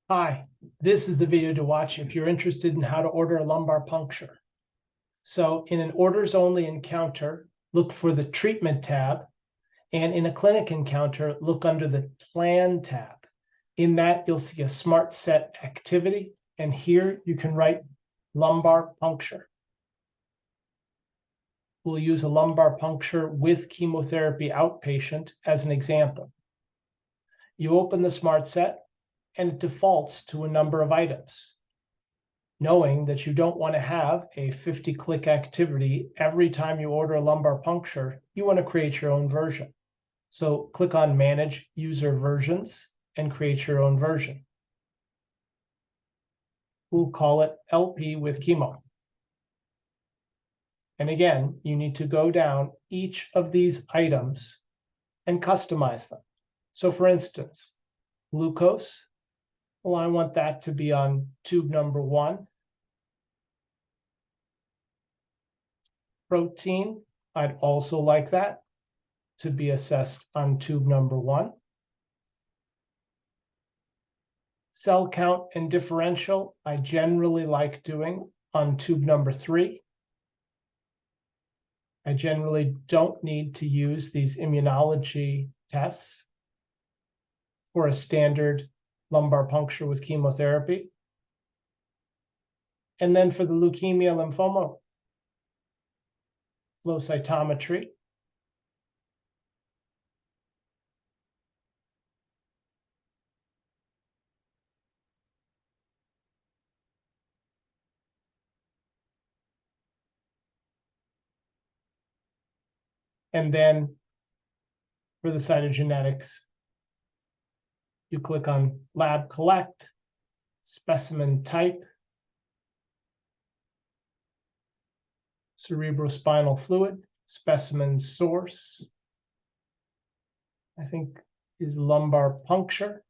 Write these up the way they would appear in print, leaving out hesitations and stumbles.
Hi, this is the video to watch if you're interested in how to order a lumbar puncture. So in an orders only encounter, look for the treatment tab, and in a clinic encounter, look under the plan tab. In that, you'll see a smart set activity, and here you can write lumbar puncture. We'll use a lumbar puncture with chemotherapy outpatient as an example. You open the smart set, and it defaults to a number of items. Knowing that you don't want to have a 50-click activity every time you order a lumbar puncture, you want to create your own version. So click on Manage User Versions and create your own version. We'll call it LP with chemo. And again, you need to go down each of these items and customize them. So for instance, glucose, well, I want that to be on tube number 1. Protein, I'd also like that to be assessed on tube number 1. Cell count and differential, I generally like doing on tube number 3. I generally don't need to use these immunology tests for a standard lumbar puncture with chemotherapy. And then for the leukemia lymphoma, flow cytometry. And then for the cytogenetics, you click on Lab Collect, Specimen Type, cerebrospinal fluid, specimen source, I think is lumbar puncture,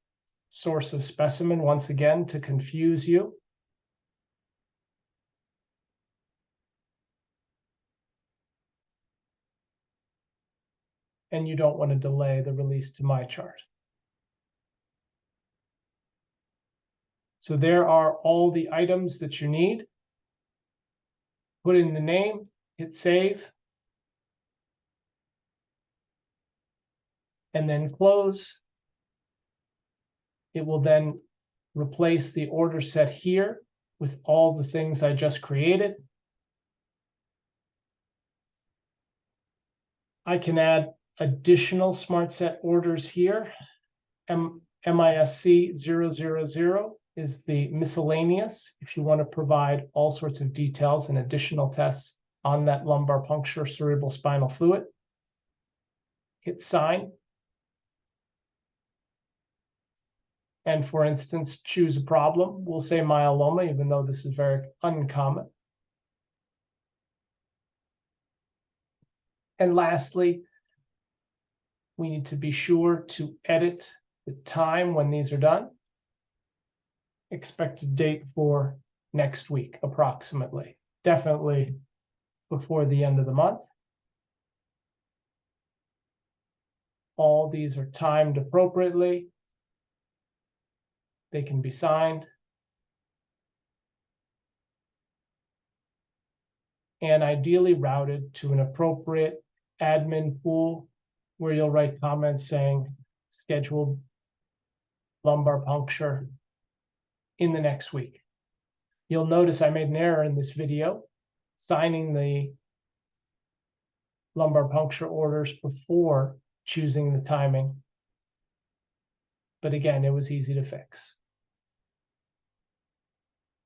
source of specimen, once again, to confuse you. And you don't want to delay the release to my chart. So there are all the items that you need. Put in the name, hit save, and then close. It will then replace the order set here with all the things I just created. I can add additional smart set orders here. MISC 000 is the miscellaneous, if you want to provide all sorts of details and additional tests on that lumbar puncture cerebral spinal fluid. Hit sign. And for instance, choose a problem. We'll say myeloma, even though this is very uncommon. And lastly, we need to be sure to edit the time when these are done. Expected date for next week, approximately. Definitely before the end of the month. All these are timed appropriately. They can be signed. And ideally routed to an appropriate admin pool where you'll write comments saying scheduled lumbar puncture in the next week. You'll notice I made an error in this video, signing the lumbar puncture orders before choosing the timing. But again, it was easy to fix.